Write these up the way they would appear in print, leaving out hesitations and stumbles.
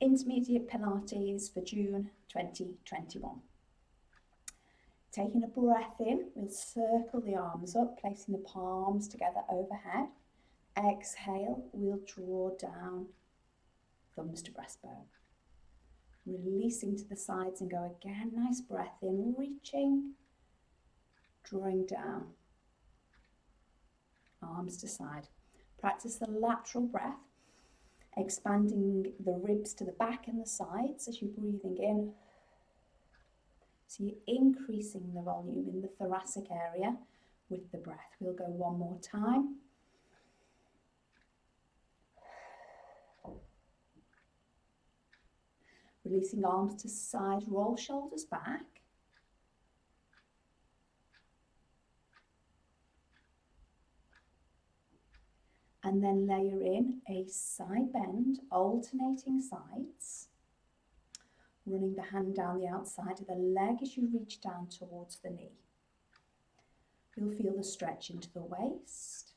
Intermediate Pilates for June 2021. Taking a breath in, we'll circle the arms up, placing the palms together overhead. Exhale, we'll draw down, thumbs to breastbone. Releasing to the sides and go again. Nice breath in, reaching, drawing down, arms to side. Practice the lateral breath, expanding the ribs to the back and the sides as you're breathing in. So you're increasing the volume in the thoracic area with the breath. We'll go one more time. Releasing arms to side, roll shoulders back. And then layer in a side bend, alternating sides. Running the hand down the outside of the leg as you reach down towards the knee. You'll feel the stretch into the waist.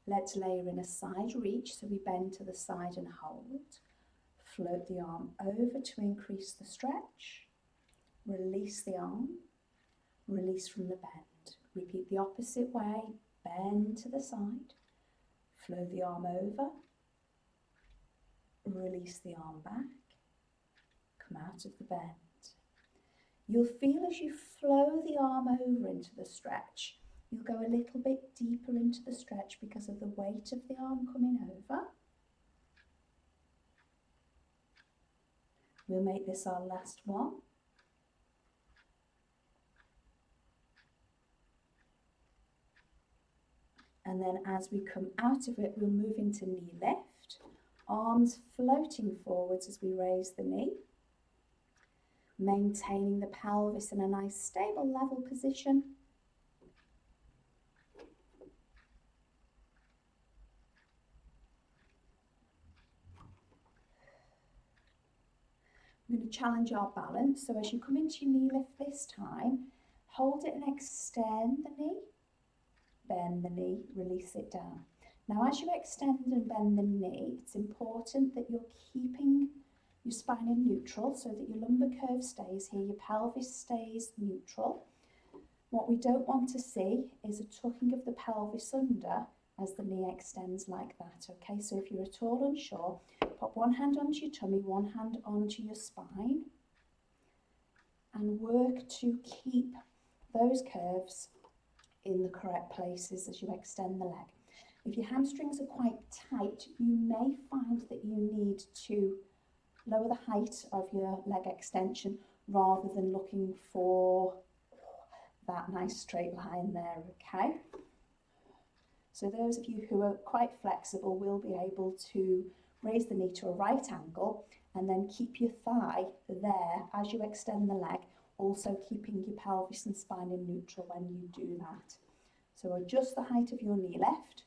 Let's layer in a side reach, so we bend to the side and hold. Float the arm over to increase the stretch. Release the arm, release from the bend. Repeat the opposite way, bend to the side. Flow the arm over, release the arm back, come out of the bend. You'll feel as you flow the arm over into the stretch, you'll go a little bit deeper into the stretch because of the weight of the arm coming over. We'll make this our last one. And then as we come out of it, we'll move into knee lift. Arms floating forwards as we raise the knee. Maintaining the pelvis in a nice stable level position. We're going to challenge our balance. So as you come into your knee lift this time, hold it and extend the knee. Bend the knee, release it down. Now as you extend and bend the knee, it's important that you're keeping your spine in neutral so that your lumbar curve stays here, your pelvis stays neutral. What we don't want to see is a tucking of the pelvis under as the knee extends like that, okay? So if you're at all unsure, pop one hand onto your tummy, one hand onto your spine, and work to keep those curves in the correct places as you extend the leg. If your hamstrings are quite tight, you may find that you need to lower the height of your leg extension rather than looking for that nice straight line there, okay? So those of you who are quite flexible will be able to raise the knee to a right angle and then keep your thigh there as you extend the leg, also keeping your pelvis and spine in neutral when you do that. So adjust the height of your knee lift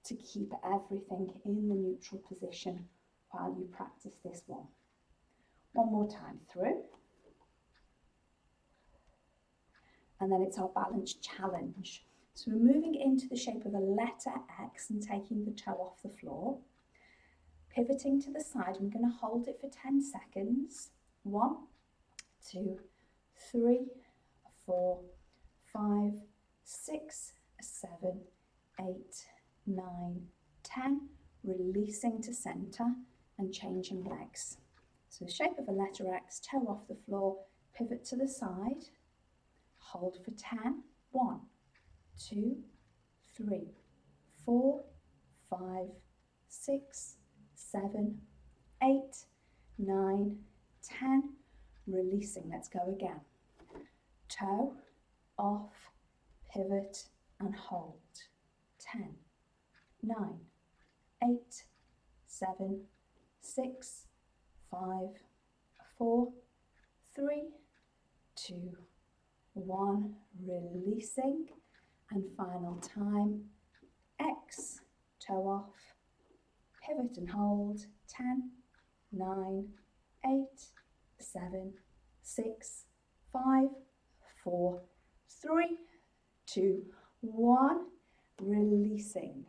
to keep everything in the neutral position while you practice this one. One more time through. And then it's our balance challenge. So we're moving into the shape of a letter X and taking the toe off the floor. Pivoting to the side, I'm going to hold it for 10 seconds. 1, 2, 3, 4, 5, 6, 7, 8, 9, 10. Releasing to centre and changing legs. So the shape of a letter X, toe off the floor, pivot to the side. Hold for 10. 1, 2, 3, 4, 5, 6, 7, 8, 9, 10. Releasing. Let's go again. Toe, off, pivot and hold. 10, 9, 8, 7, 6, 5, 4, 3, 2, 1. Releasing. And final time. X, toe off, pivot and hold. 10, 9, 8, 7, 6, 5, 4, 3, 2, 1, releasing.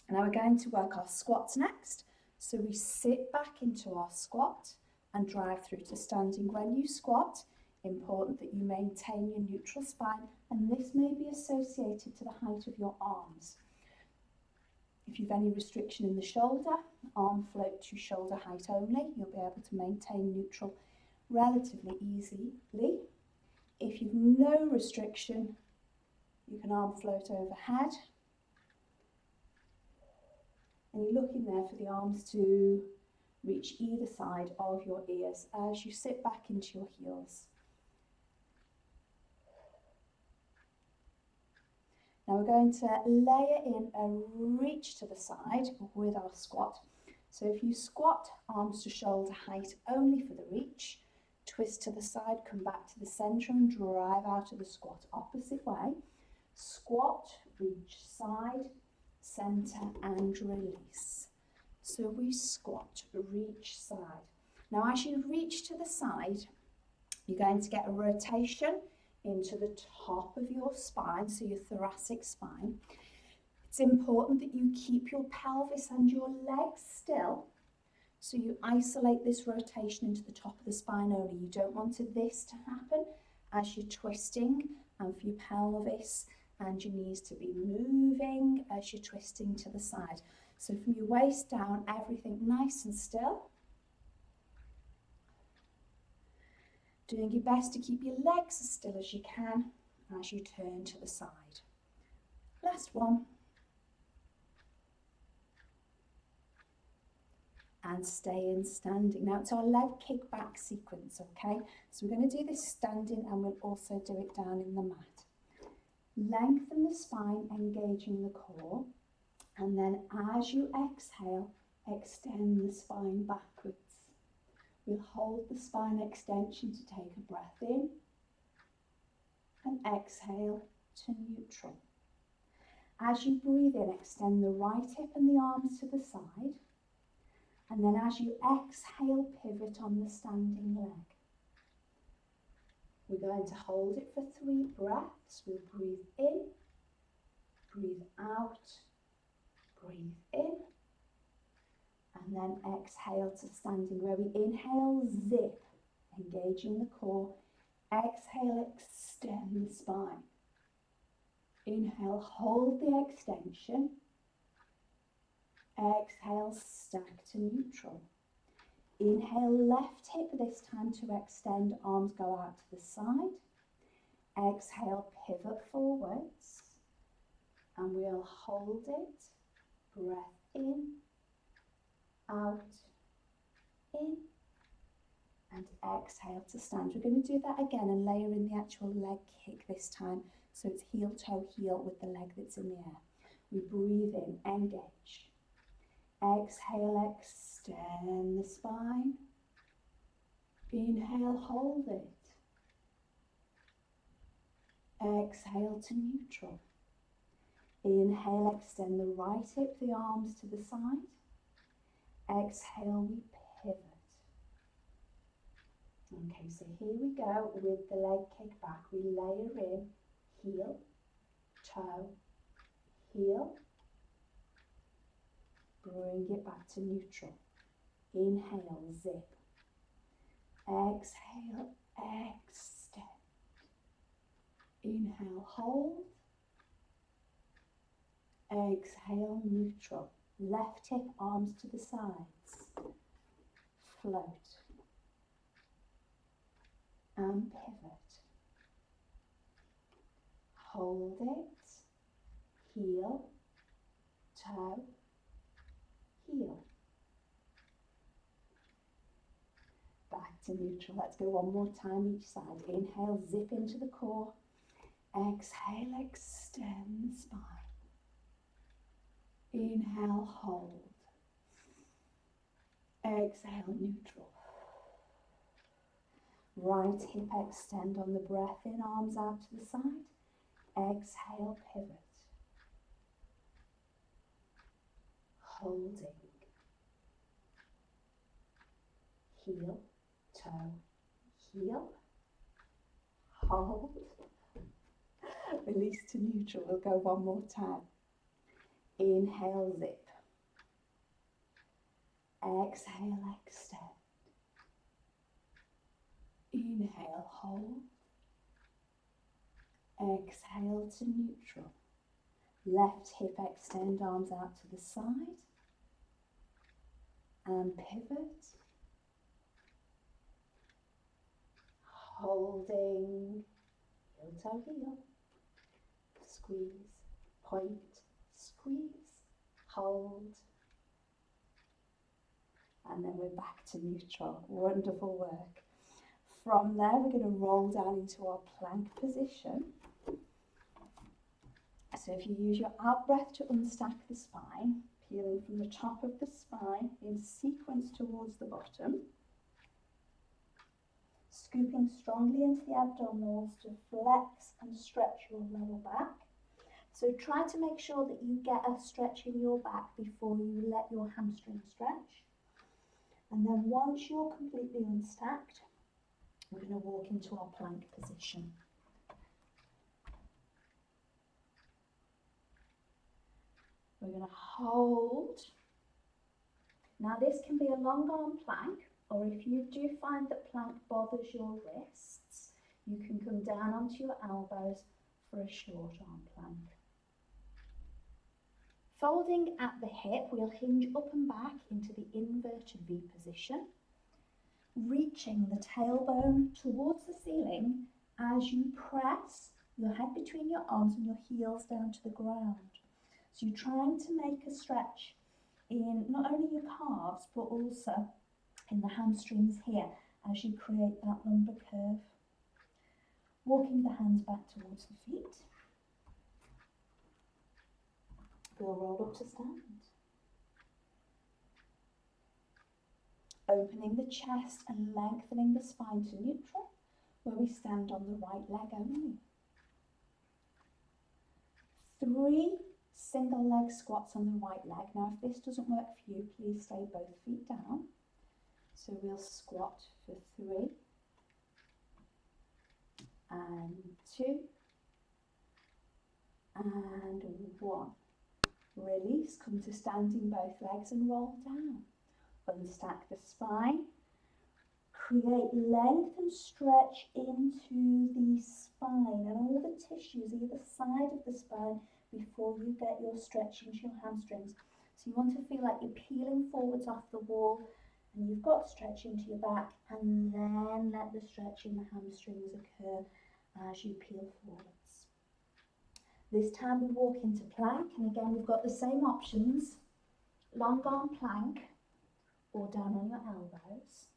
Now we're going to work our squats next. So we sit back into our squat and drive through to standing. When you squat, important that you maintain your neutral spine, and this may be associated to the height of your arms. If you've any restriction in the shoulder, arm float to shoulder height only, you'll be able to maintain neutral relatively easily. If you've no restriction, you can arm float overhead. And you're looking there for the arms to reach either side of your ears as you sit back into your heels. Now we're going to layer in a reach to the side with our squat. So if you squat, arms to shoulder height only for the reach, twist to the side, come back to the centre and drive out of the squat. Opposite way, squat, reach side, centre and release. So we squat, reach side. Now as you reach to the side, you're going to get a rotation into the top of your spine, so your thoracic spine. It's important that you keep your pelvis and your legs still, so you isolate this rotation into the top of the spine only. You don't want this to happen as you're twisting, and for your pelvis and your knees to be moving as you're twisting to the side. So from your waist down, everything nice and still. Doing your best to keep your legs as still as you can as you turn to the side. Last one. And stay in standing. Now it's our leg kick back sequence, okay? So we're going to do this standing and we'll also do it down in the mat. Lengthen the spine, engaging the core, and then as you exhale, extend the spine backwards. We'll hold the spine extension to take a breath in and exhale to neutral. As you breathe in, extend the right hip and the arms to the side, and then as you exhale, pivot on the standing leg. We're going to hold it for 3 breaths. We'll breathe in, breathe out, breathe in, and then exhale to standing, where we inhale, zip, engaging the core. Exhale, extend the spine. Inhale, hold the extension. Exhale, stack to neutral. Inhale, left hip this time to extend, arms go out to the side. Exhale, pivot forwards, and we'll hold it. Breath in, out, in, and exhale to stand. We're going to do that again and layer in the actual leg kick this time, so it's heel, toe, heel with the leg that's in the air. We breathe in, engage. Exhale, extend the spine. Inhale, hold it. Exhale to neutral. Inhale, extend the right hip, the arms to the side. Exhale, we pivot. Okay, so here we go with the leg kick back. We layer in heel, toe, heel. Bring it back to neutral. Inhale, zip. Exhale, extend. Inhale, hold. Exhale, neutral. Left hip, arms to the sides. Float. And pivot. Hold it. Heel, toe, heel. Back to neutral. Let's go one more time each side. Inhale, zip into the core. Exhale, extend the spine. Inhale, hold. Exhale, neutral. Right hip extend on the breath in, arms out to the side. Exhale, pivot. Holding. Heel, toe, heel. Hold. We release to neutral. We'll go one more time. Inhale, zip. Exhale, extend. Inhale, hold. Exhale to neutral. Left hip extend, arms out to the side. And pivot. Holding, heel toe heel. Squeeze, point, squeeze, hold. And then we're back to neutral. Wonderful work. From there, we're going to roll down into our plank position. So if you use your out breath to unstack the spine, peeling from the top of the spine in sequence towards the bottom, scooping strongly into the abdominals to flex and stretch your lower back. So try to make sure that you get a stretch in your back before you let your hamstring stretch. And then once you're completely unstacked, we're going to walk into our plank position. We're going to hold. Now this can be a long arm plank, or if you do find that plank bothers your wrists, you can come down onto your elbows for a short arm plank. Folding at the hip, we'll hinge up and back into the inverted V position, reaching the tailbone towards the ceiling as you press your head between your arms and your heels down to the ground. So you're trying to make a stretch in not only your calves, but also in the hamstrings here as you create that lumbar curve. Walking the hands back towards the feet. We'll roll up to stand. Opening the chest and lengthening the spine to neutral, where we stand on the right leg only. 3 single leg squats on the right leg. Now if this doesn't work for you, please stay both feet down. So we'll squat for 3 and 2 and 1. Release, come to standing both legs and roll down. Unstack the spine. Create length and stretch into the spine and all the tissues either side of the spine before you get your stretch into your hamstrings. So you want to feel like you're peeling forwards off the wall and you've got stretch into your back, and then let the stretch in the hamstrings occur as you peel forwards. This time we walk into plank, and again we've got the same options, long arm plank or down on your elbows.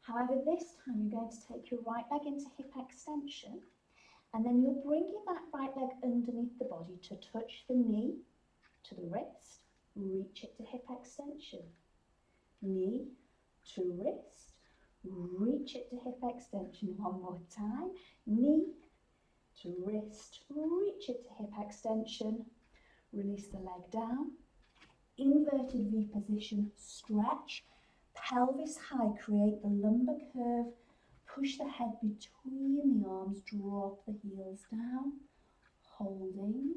However, this time you're going to take your right leg into hip extension, and then you're bringing that right leg underneath the body to touch the knee to the wrist, reach it to hip extension. Knee to wrist, reach it to hip extension. One more time. Knee to wrist, reach it to hip extension. Release the leg down. Inverted V position, stretch. Pelvis high, create the lumbar curve. Push the head between the arms, drop the heels down. Holding.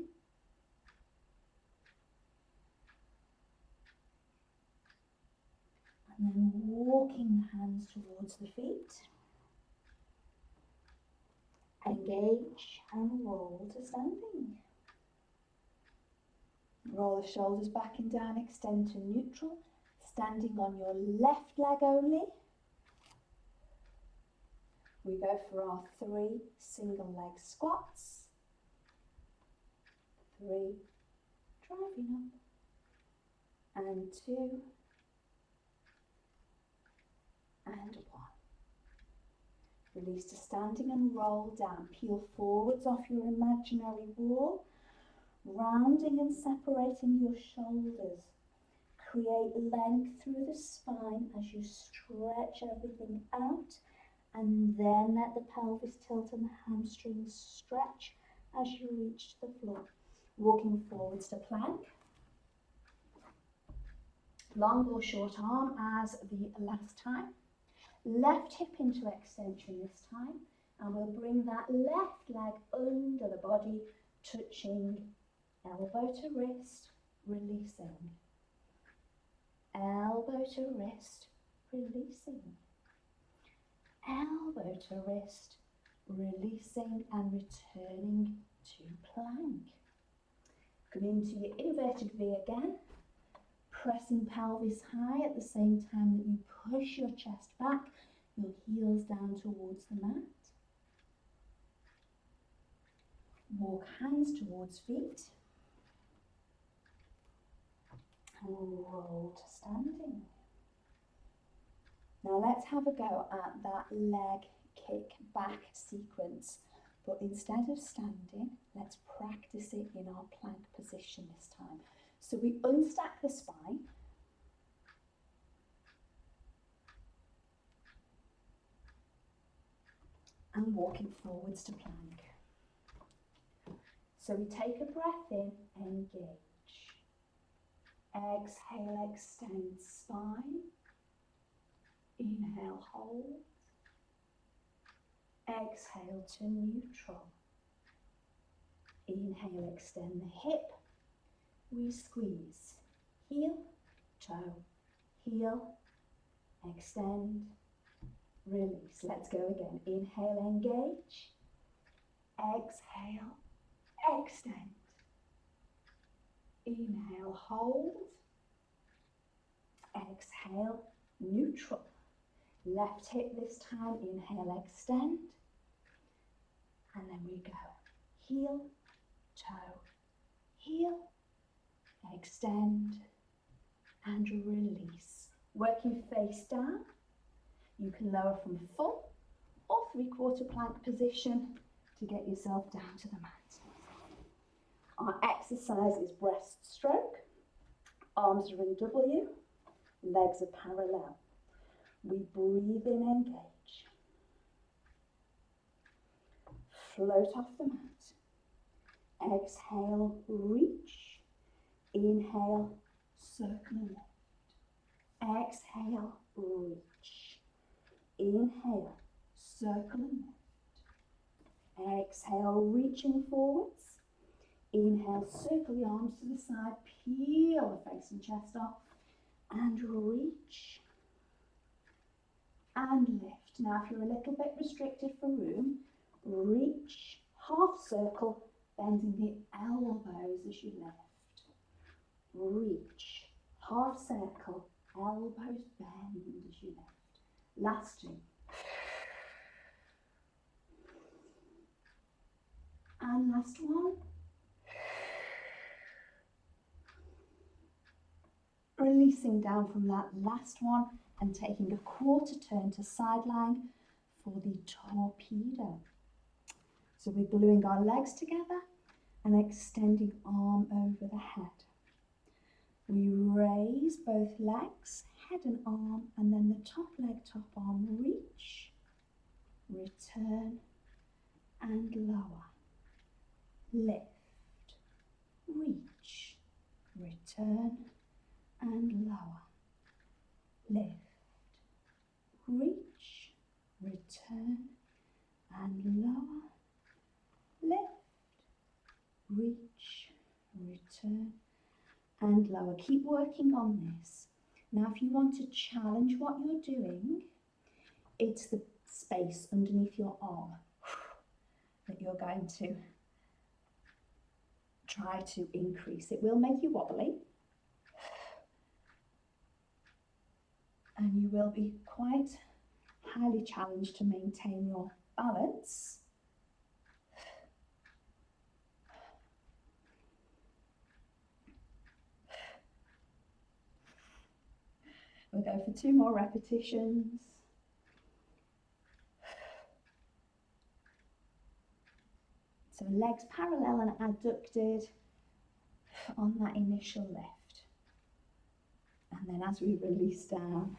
And then walking the hands towards the feet. Engage and roll to standing. Roll the shoulders back and down, extend to neutral. Standing on your left leg only. We go for our 3 single leg squats. 3, driving up. And 2. And 1. Release to standing and roll down. Peel forwards off your imaginary wall, rounding and separating your shoulders. Create length through the spine as you stretch everything out, and then let the pelvis tilt and the hamstrings stretch as you reach the floor. Walking forwards to plank. Long or short arm as the last time. Left hip into extension this time. And we'll bring that left leg under the body, touching elbow to wrist, releasing. Elbow to wrist, releasing. Elbow to wrist, releasing and returning to plank. Come into your inverted V again, pressing pelvis high at the same time that you push your chest back, your heels down towards the mat. Walk hands towards feet. And roll to standing. Now let's have a go at that leg kick back sequence. But instead of standing, let's practice it in our plank position this time. So we unstack the spine. And walking forwards to plank. So we take a breath in, engage. Exhale, extend spine. Inhale, hold. Exhale to neutral. Inhale, extend the hip. We squeeze. Heel, toe, heel, extend, release. Let's go again. Inhale, engage. Exhale, extend. Inhale, hold. Exhale, neutral. Left hip this time. Inhale, extend. And then we go. Heel, toe, heel, extend, and release. Working face down. You can lower from full or 3/4 plank position to get yourself down to the mat. Our exercise is breaststroke. Arms are in W, legs are parallel. We breathe in, engage. Float off the mat. Exhale, reach. Inhale, circle left. Exhale, reach. Inhale, circle left. Exhale, reaching forwards. Inhale, circle the arms to the side, peel the face and chest off, and reach. And lift. Now, if you're a little bit restricted for room, reach, half circle, bending the elbows as you lift. Reach, half circle, elbows bend as you lift. Last two. And last one. Releasing down from that last one and taking a quarter turn to side lying for the torpedo. So we're gluing our legs together and extending arm over the head. We raise both legs, head and arm, and then the top leg, top arm, reach, return, and lower. Lift, reach, return, and lower. Lift, reach, return, and lower. Lift, reach, return, and lower. Keep working on this. Now, if you want to challenge what you're doing, it's the space underneath your arm that you're going to try to increase. It will make you wobbly, and you will be quite highly challenged to maintain your balance. We'll go for 2 more repetitions. So legs parallel and adducted on that initial lift. And then as we release down,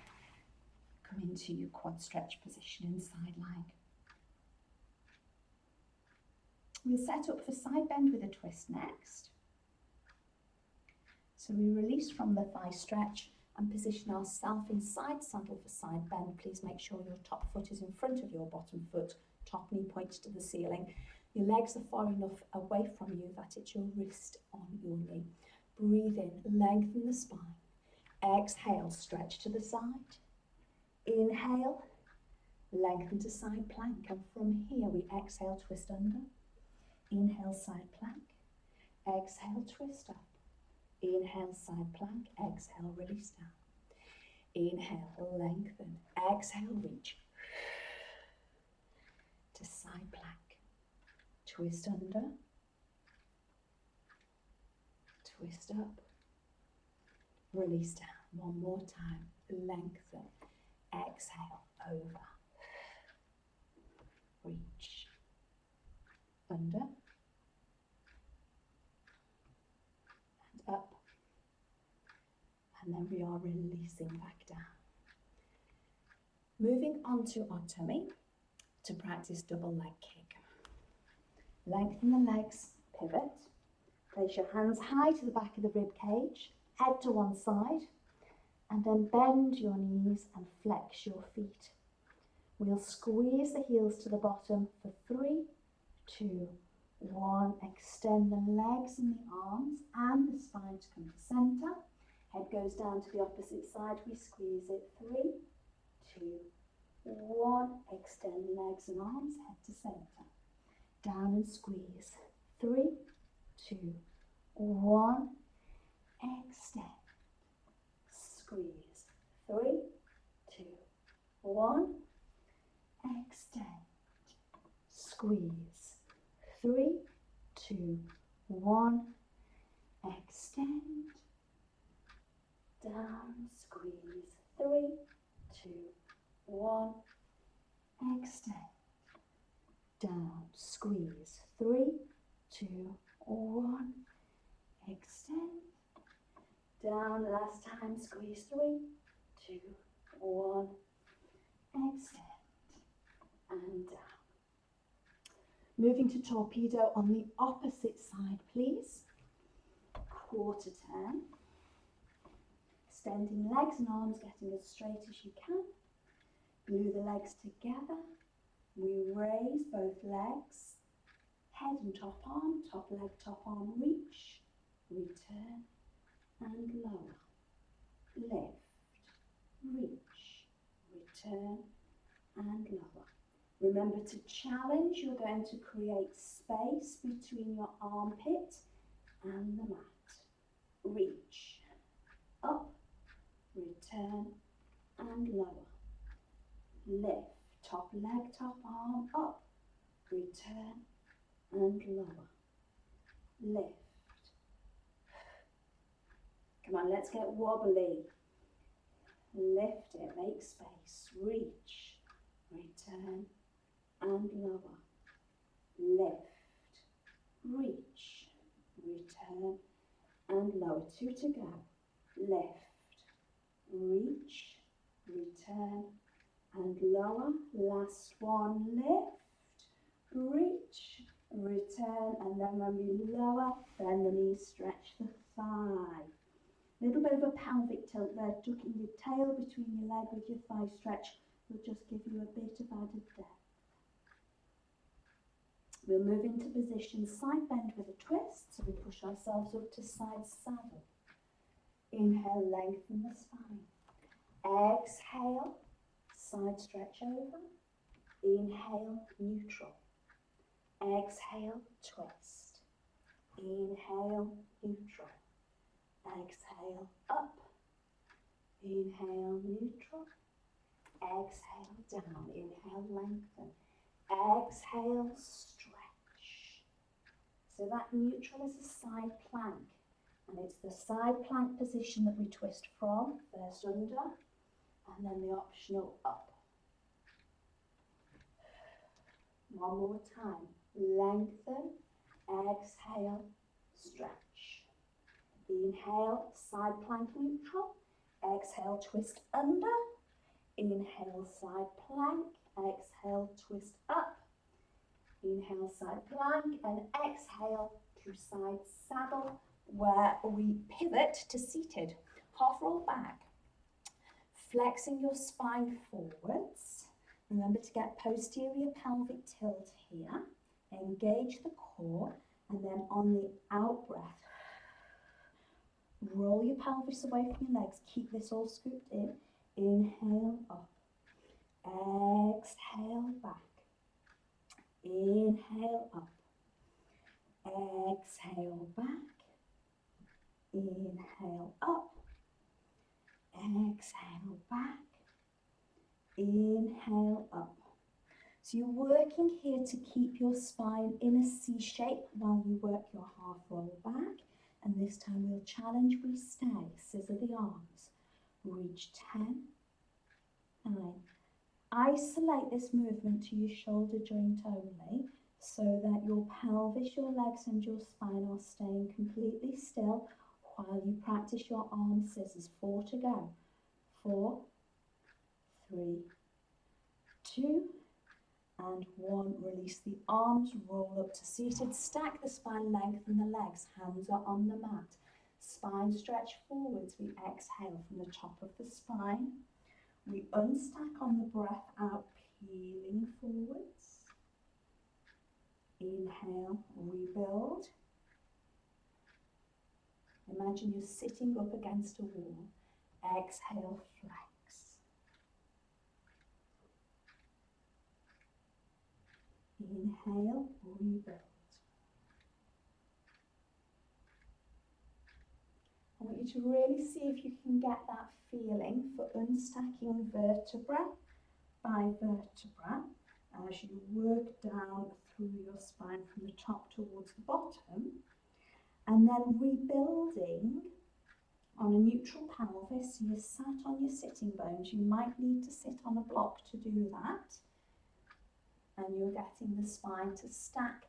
come into your quad stretch position in side lying. We'll set up for side bend with a twist next. So we release from the thigh stretch and position ourselves in side saddle for side bend. Please make sure your top foot is in front of your bottom foot top knee pointed to the ceiling. Your legs are far enough away from you that it's your wrist on your knee. Breathe in, lengthen the spine. Exhale, stretch to the side. Inhale, lengthen to side plank. And from here, we exhale, twist under. Inhale, side plank. Exhale, twist up. Inhale, side plank. Exhale, release down. Inhale, lengthen. Exhale, reach. To side plank. Twist under. Twist up. Release down. One more time. Lengthen. Exhale, over. Reach. Under. And up. And then we are releasing back down. Moving on to our tummy to practice double leg kick. Lengthen the legs, pivot. Place your hands high to the back of the rib cage, head to one side, and then bend your knees and flex your feet. We'll squeeze the heels to the bottom for 3, 2, 1. Extend the legs and the arms and the spine to come to centre. Head goes down to the opposite side. We squeeze it. 3, 2, 1. Extend legs and arms, head to centre. Down and squeeze. 3, 2, 1. Extend. Squeeze. 3, 2, 1. Extend. Squeeze. 3, 2, 1. Extend. Down. Squeeze. 3, 2, 1. Extend. Down. Squeeze. 3, 2, 1. Extend. Down. Last time. Squeeze. 3, 2, 1. Extend. And down. Moving to torpedo on the opposite side, please. Quarter turn. Extending legs and arms, getting as straight as you can. Glue the legs together. We raise both legs. Head and top leg, top arm, reach. Return and lower. Lift, reach, return and lower. Remember to challenge. You're going to create space between your armpit and the mat. Reach, up, return and lower. Lift, top leg, top arm, up, return and lower. Lift. Come on, let's get wobbly. Lift it, make space. Reach, return and lower. Lift, reach, return and lower. 2 to go. Lift, reach, return and lower. Last one. Lift, reach, return, and then when we lower, bend the knees, stretch the thigh. Little bit of a pelvic tilt there, tucking your tail between your leg with your thigh stretch will just give you a bit of added depth. We'll move into position side bend with a twist, so we push ourselves up to side saddle. Inhale, lengthen the spine. Exhale, side stretch over. Inhale, neutral. Exhale, twist. Inhale, neutral. Exhale, up. Inhale, neutral. Exhale, down. Inhale, lengthen. Exhale, stretch. So that neutral is a side plank. And it's the side plank position that we twist from. First under, and then the optional up. One more time. Lengthen. Exhale, stretch. Inhale, side plank neutral. Exhale, twist under. Inhale, side plank. Exhale, twist up. Inhale, side plank. And exhale to side saddle, where we pivot to seated. Half roll back. Flexing your spine forwards. Remember to get posterior pelvic tilt here. Engage the core, and then on the out breath, roll your pelvis away from your legs. Keep this all scooped in. Inhale up. Exhale back. Inhale up. Exhale back. Inhale up. Exhale back. Inhale up. So you're working here to keep your spine in a C shape while you work your half roll back. And this time we'll challenge, we stay. Scissor the arms. Reach 10, 9. Isolate this movement to your shoulder joint only so that your pelvis, your legs and your spine are staying completely still while you practice your arm scissors. 4 to go. 4, 3, 2, and 1. Release the arms, roll up to seated, stack the spine, lengthen the legs, hands are on the mat. Spine stretch forwards, we exhale from the top of the spine. We unstack on the breath out, peeling forwards. Inhale, rebuild. Imagine you're sitting up against a wall. Exhale, flex. Inhale, rebuild. I want you to really see if you can get that feeling for unstacking vertebra by vertebra as you work down through your spine from the top towards the bottom, and then rebuilding on a neutral pelvis. So you're sat on your sitting bones. You might need to sit on a block to do that, and you're getting the spine to stack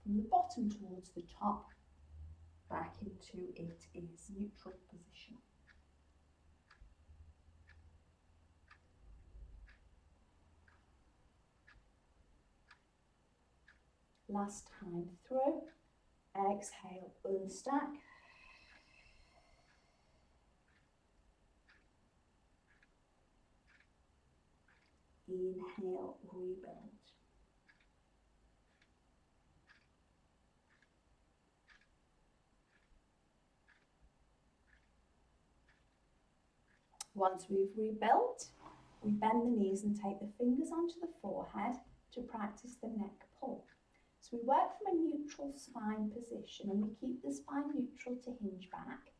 from the bottom towards the top back into it is neutral position. Last time through. Exhale, unstack. Inhale, rebuild. Once we've rebuilt, we bend the knees and take the fingers onto the forehead to practice the neck pull. So we work from a neutral spine position, and we keep the spine neutral to hinge back,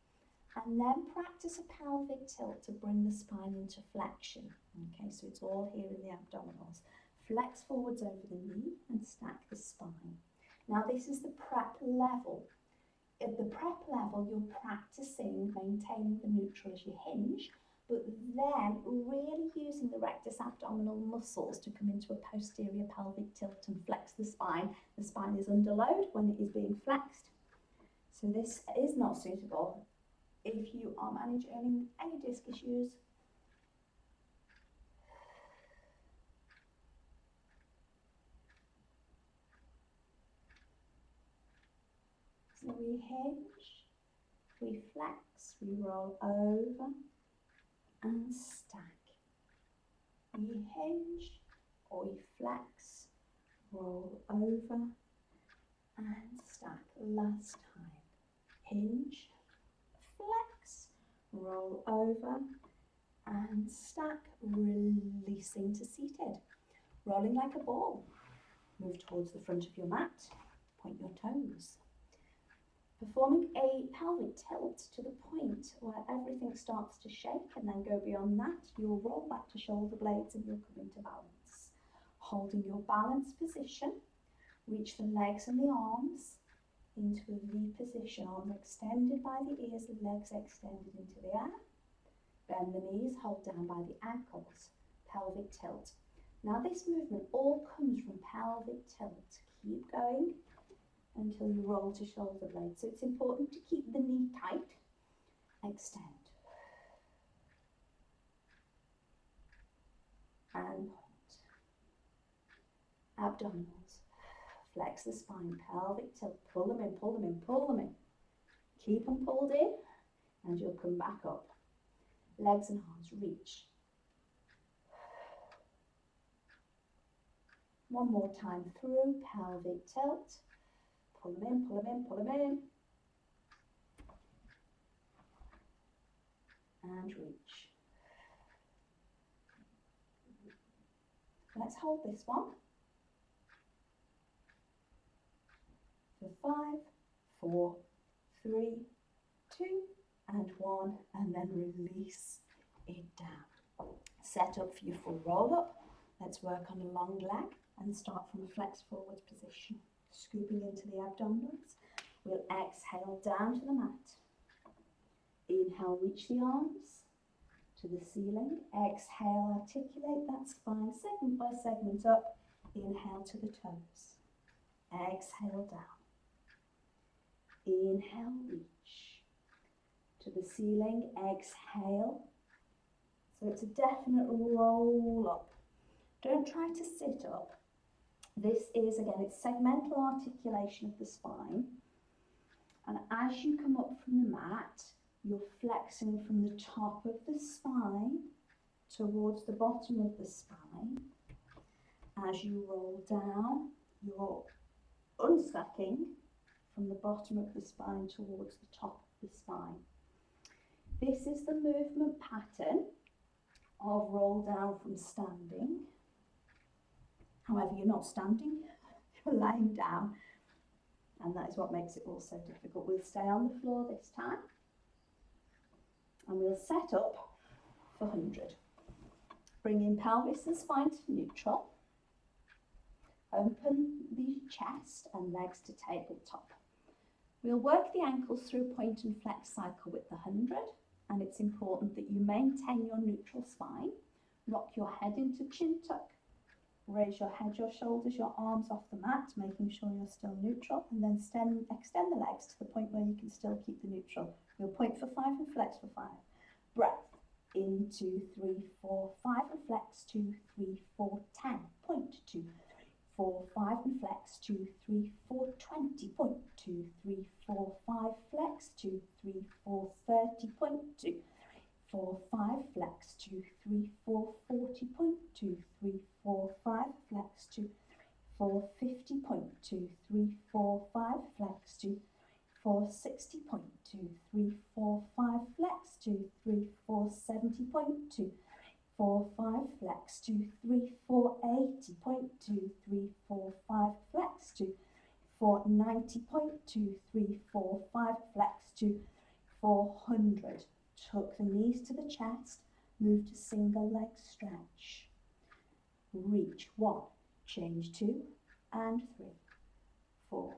and then practice a pelvic tilt to bring the spine into flexion. Okay, so it's all here in the abdominals. Flex forwards over the knee and stack the spine. Now this is the prep level. At the prep level, you're practicing maintaining the neutral as you hinge, but then really using the rectus abdominal muscles to come into a posterior pelvic tilt and flex the spine. The spine is under load when it is being flexed. So this is not suitable if you are managing any disc issues. So we hinge, we flex, we roll over and stack. We hinge or we flex, roll over and stack. Last time. Hinge, flex, roll over and stack, releasing to seated. Rolling like a ball. Move towards the front of your mat, point your toes. Performing a pelvic tilt to the point where everything starts to shake, and then go beyond that, you'll roll back to shoulder blades and you'll come into balance. Holding your balance position, reach the legs and the arms into a V position, arms extended by the ears, legs extended into the air. Bend the knees, hold down by the ankles, pelvic tilt. Now this movement all comes from pelvic tilt. Keep going until you roll to shoulder blades. So it's important to keep the knee tight. Extend. And point. Abdominals. Flex the spine, pelvic tilt. Pull them in, pull them in, pull them in. Keep them pulled in and you'll come back up. Legs and arms reach. One more time through, pelvic tilt. Pull them in, pull them in, pull them in. And reach. Let's hold this one for 5, 4, 3, 2, and 1, and then release it down. Set up for your full roll up. Let's work on a long leg and start from a flex forward position, scooping into the abdominals. We'll exhale down to the mat. Inhale, reach the arms to the ceiling. Exhale, articulate that spine segment by segment up. Inhale to the toes. Exhale down. Inhale, reach to the ceiling. Exhale. So it's a definite roll up. Don't try to sit up. This is, again, it's segmental articulation of the spine. And as you come up from the mat, you're flexing from the top of the spine towards the bottom of the spine. As you roll down, you're unstacking from the bottom of the spine towards the top of the spine. This is the movement pattern of roll down from standing. However, you're not standing, you're lying down. And that is what makes it all so difficult. We'll stay on the floor this time. And we'll set up for 100. Bring in pelvis and spine to neutral. Open the chest and legs to tabletop. We'll work the ankles through point and flex cycle with the 100. And it's important that you maintain your neutral spine. Rock your head into chin tuck. Raise your head, your shoulders, your arms off the mat, making sure you're still neutral. And then extend the legs to the point where you can still keep the neutral. We'll point for 5 and flex for 5. Breath. In, 2, 3, 4, 5 and flex. 2, 3, 4, 10. Point. 2, 3, 4, 5 and flex. 2, 3, 4, 20. Point. 2, 3, 4, 5 flex. 2, 3, 4, 30. Point. 2, 4, 5 flex. 2, 3, 4, 40. Point. 2, 3, 4, 5 flex. 2, 4, 50. Point. 2, 3, 4, 5 flex. 2, 4, 60. Point. 2, 3, 4, 5 flex. 2, 3, 4, 70. Point. 2, 4, 5 flex. 2, 3, 4, 80. Point. 2, 3, 4, 5 flex. 2, 4, 90. Point. 2, 3, 4, 5 flex. 2, 400. Tuck the knees to the chest. Move to single leg stretch. Reach. 1. Change 2 and 3, 4.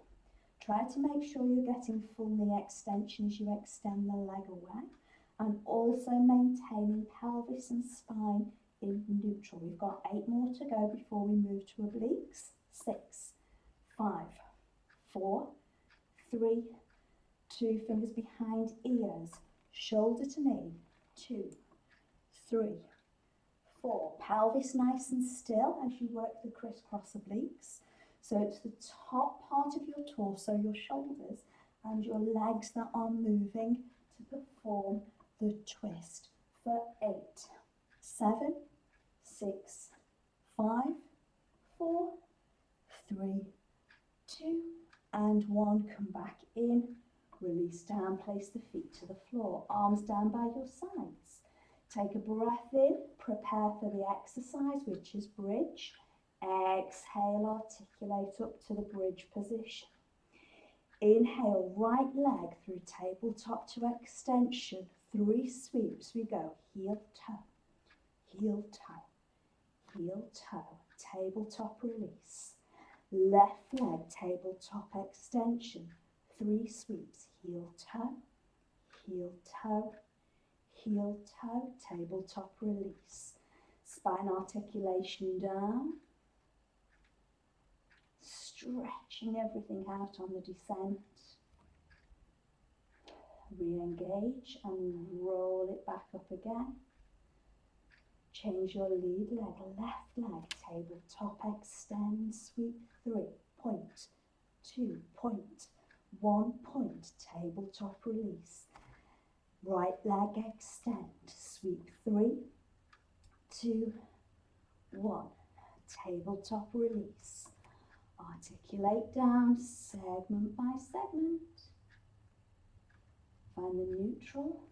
Try to make sure you're getting full knee extension as you extend the leg away, and also maintaining pelvis and spine in neutral. We've got 8 more to go before we move to obliques. 6, 5, 4, 3, 2, fingers behind ears, shoulder to knee, 2, 3, 4. Pelvis nice and still as you work the crisscross obliques. So it's the top part of your torso, your shoulders, and your legs that are moving to perform the twist for 8, 7, 6, 5, 4, 3, 2, and 1. Come back in, release down, place the feet to the floor, arms down by your sides. Take a breath in, prepare for the exercise, which is bridge. Exhale, articulate up to the bridge position. Inhale, right leg through tabletop to extension. 3 sweeps. We go heel, toe, heel, toe, heel, toe. Tabletop release. Left leg, tabletop extension. 3 sweeps. Heel, toe, heel, toe, heel, toe. Tabletop release. Spine articulation down. Stretching everything out on the descent. Re-engage and roll it back up again. Change your lead leg, left leg, tabletop extend, sweep 3, point, 2, point, 1 point, tabletop release. Right leg extend, sweep 3, 2, 1. tabletop release. Articulate down, segment by segment. Find the neutral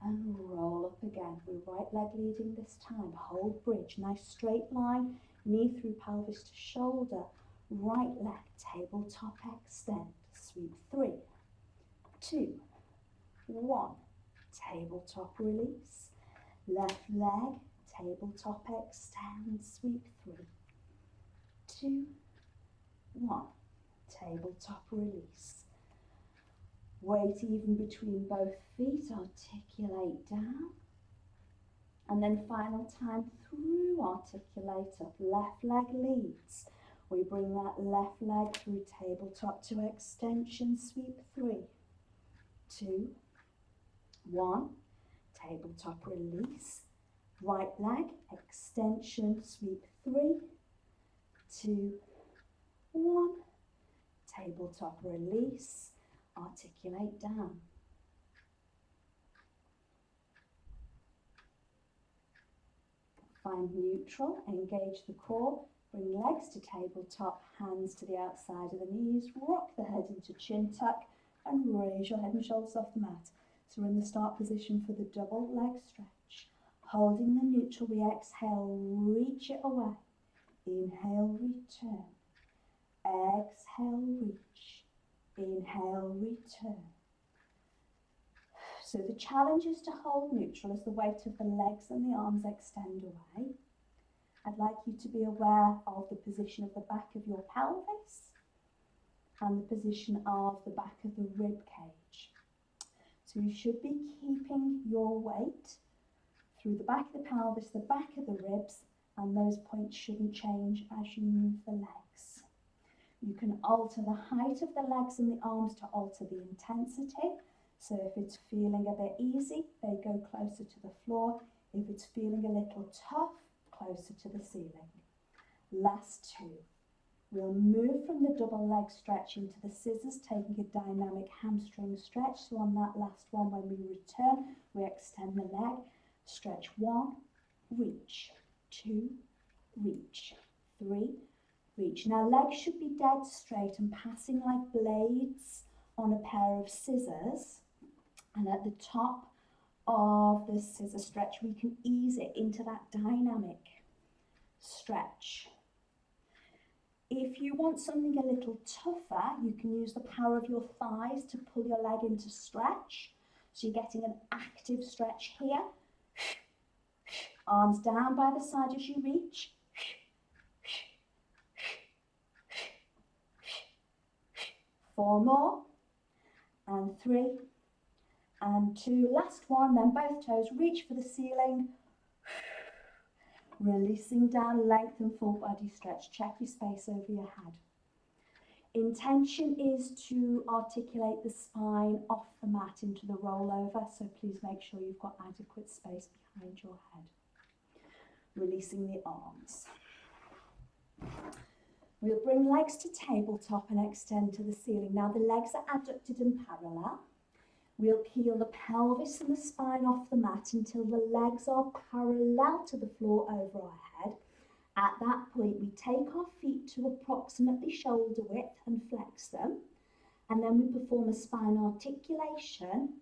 and roll up again. With right leg leading this time. Hold bridge, nice straight line, knee through pelvis to shoulder. Right leg, tabletop extend. Sweep 3, 2, 1. Tabletop release. Left leg, tabletop extend. Sweep 3, 2, 1. Tabletop release. Weight even between both feet, articulate down. And then final time through, articulate up. Left leg leads. We bring that left leg through tabletop to extension, sweep 3, 2, 1. Tabletop release. Right leg, extension, sweep 3, 2, 1. Tabletop release. Articulate down. Find neutral, engage the core, bring legs to tabletop, hands to the outside of the knees, rock the head into chin tuck and raise your head and shoulders off the mat. So we're in the start position for the double leg stretch. Holding the neutral, we exhale, reach it away. Inhale, return. Exhale, reach. Inhale, return. So the challenge is to hold neutral as the weight of the legs and the arms extend away. I'd like you to be aware of the position of the back of your pelvis and the position of the back of the rib cage. So you should be keeping your weight through the back of the pelvis, the back of the ribs, and those points shouldn't change as you move the legs. You can alter the height of the legs and the arms to alter the intensity. So if it's feeling a bit easy, they go closer to the floor. If it's feeling a little tough, closer to the ceiling. Last 2. We'll move from the double leg stretch into the scissors, taking a dynamic hamstring stretch. So on that last one, when we return, we extend the leg. Stretch 1, reach, 2, reach, 3, reach. Now legs should be dead straight and passing like blades on a pair of scissors. And at the top of the scissor stretch, we can ease it into that dynamic stretch. If you want something a little tougher, you can use the power of your thighs to pull your leg into stretch. So you're getting an active stretch here. Arms down by the side as you reach. 4 more. And 3. And 2, last one, then both toes reach for the ceiling, releasing down, lengthen full body stretch, check your space over your head. Intention is to articulate the spine off the mat into the rollover, so please make sure you've got adequate space behind your head. Releasing the arms. We'll bring legs to tabletop and extend to the ceiling. Now the legs are adducted and parallel. We'll peel the pelvis and the spine off the mat until the legs are parallel to the floor over our head. At that point, we take our feet to approximately shoulder width and flex them. And then we perform a spine articulation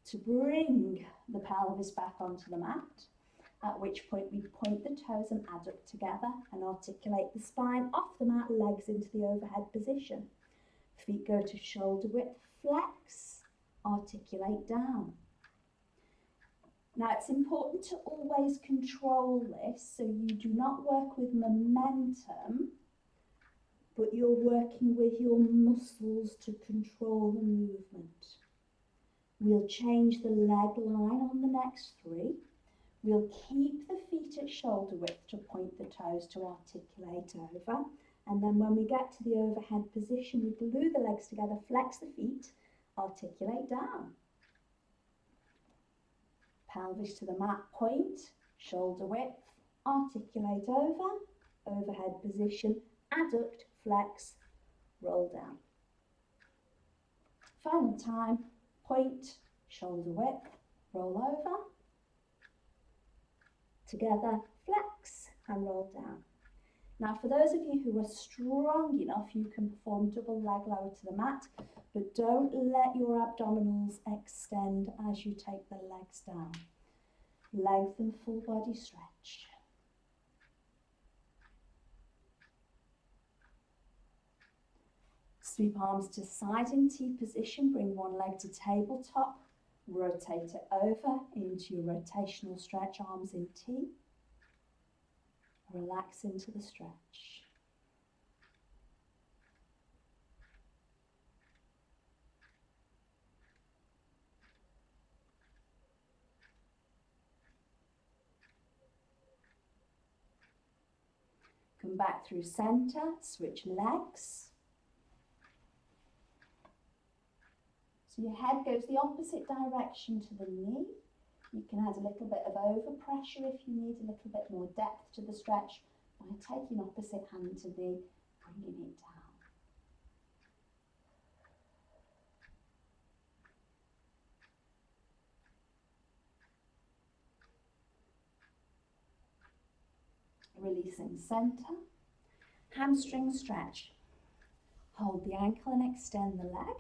to bring the pelvis back onto the mat. At which point we point the toes and adduct together and articulate the spine off the mat, legs into the overhead position. Feet go to shoulder width, flex, articulate down. Now it's important to always control this so you do not work with momentum, but you're working with your muscles to control the movement. We'll change the leg line on the next 3. We'll keep the feet at shoulder width to point the toes to articulate over. And then when we get to the overhead position, we glue the legs together, flex the feet, articulate down. Pelvis to the mat, point, shoulder width, articulate over, overhead position, adduct, flex, roll down. Final time, point, shoulder width, roll over, together, flex and roll down. Now, for those of you who are strong enough, you can perform double leg lower to the mat, but don't let your abdominals extend as you take the legs down. Lengthen full body stretch. Sweep arms to side in T position, bring one leg to tabletop, rotate it over into your rotational stretch, arms in T. Relax into the stretch. Come back through center, switch legs. So your head goes the opposite direction to the knee. You can add a little bit of overpressure if you need a little bit more depth to the stretch by taking opposite hand to knee, bringing it down. Releasing center. Hamstring stretch. Hold the ankle and extend the leg.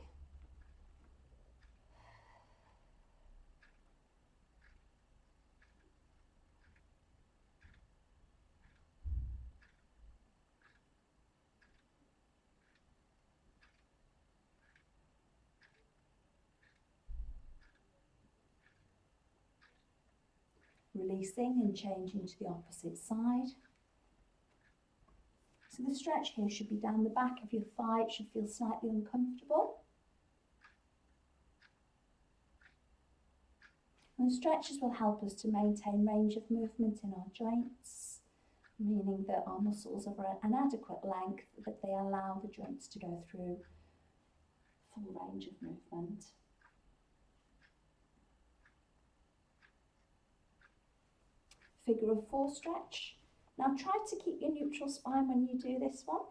Releasing and changing to the opposite side. So the stretch here should be down the back of your thigh. It should feel slightly uncomfortable. And stretches will help us to maintain range of movement in our joints, meaning that our muscles are an adequate length, that they allow the joints to go through full range of movement. Figure of 4 stretch. Now try to keep your neutral spine when you do this one.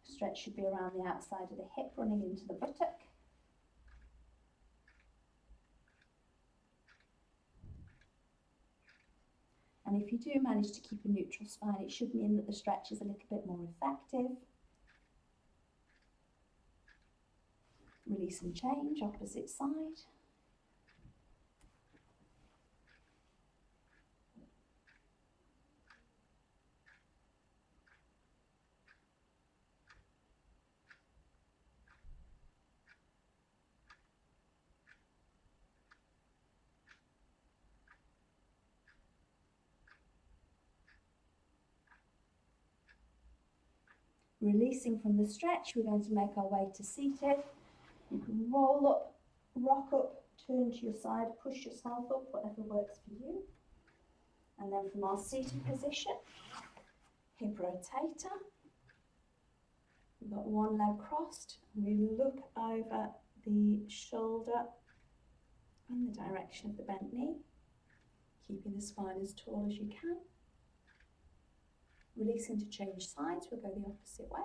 Stretch should be around the outside of the hip, running into the buttock. And if you do manage to keep a neutral spine, it should mean that the stretch is a little bit more effective. Release and change, opposite side. Releasing from the stretch, we're going to make our way to seated. You can roll up, rock up, turn to your side, push yourself up, whatever works for you. And then from our seated position, hip rotator. We've got one leg crossed, and we look over the shoulder in the direction of the bent knee, keeping the spine as tall as you can. Releasing to change sides, we'll go the opposite way.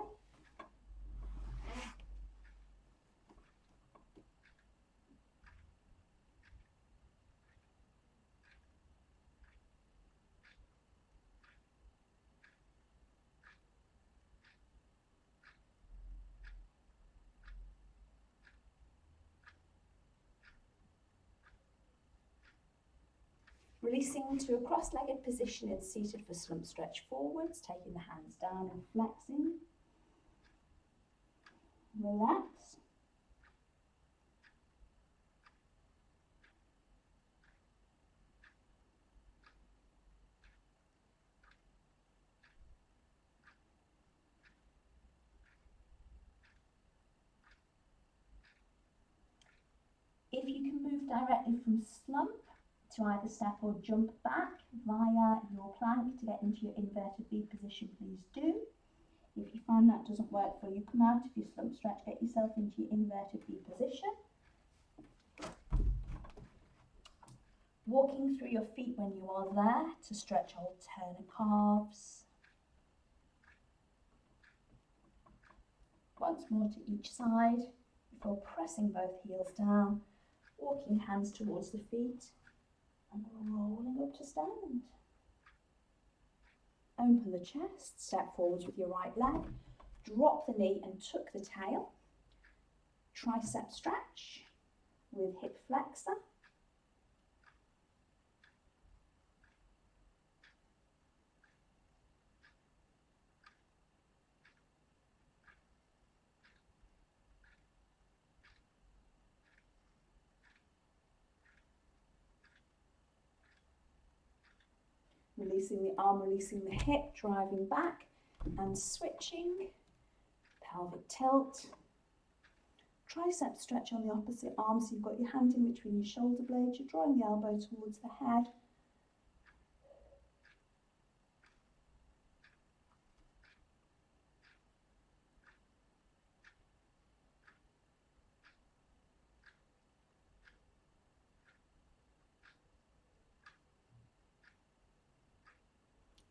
Releasing to a cross-legged position in seated for slump stretch forwards, taking the hands down and flexing. Relax. If you can move directly from slump to either step or jump back via your plank to get into your inverted V position, please do. If you find that doesn't work for you, come out of your slump stretch, get yourself into your inverted V position. Walking through your feet when you are there to stretch alternate calves. Once more to each side before pressing both heels down, walking hands towards the feet. And we're rolling up to stand. Open the chest, step forwards with your right leg, drop the knee and tuck the tail. Tricep stretch with hip flexor. Releasing the arm, releasing the hip, driving back and switching. Pelvic tilt. Tricep stretch on the opposite arm, so you've got your hand in between your shoulder blades, you're drawing the elbow towards the head.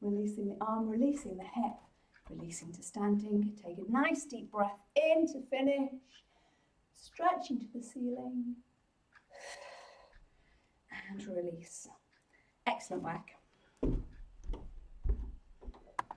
Releasing the arm, releasing the hip, releasing to standing. Take a nice deep breath in to finish. Stretching to the ceiling. And release. Excellent work.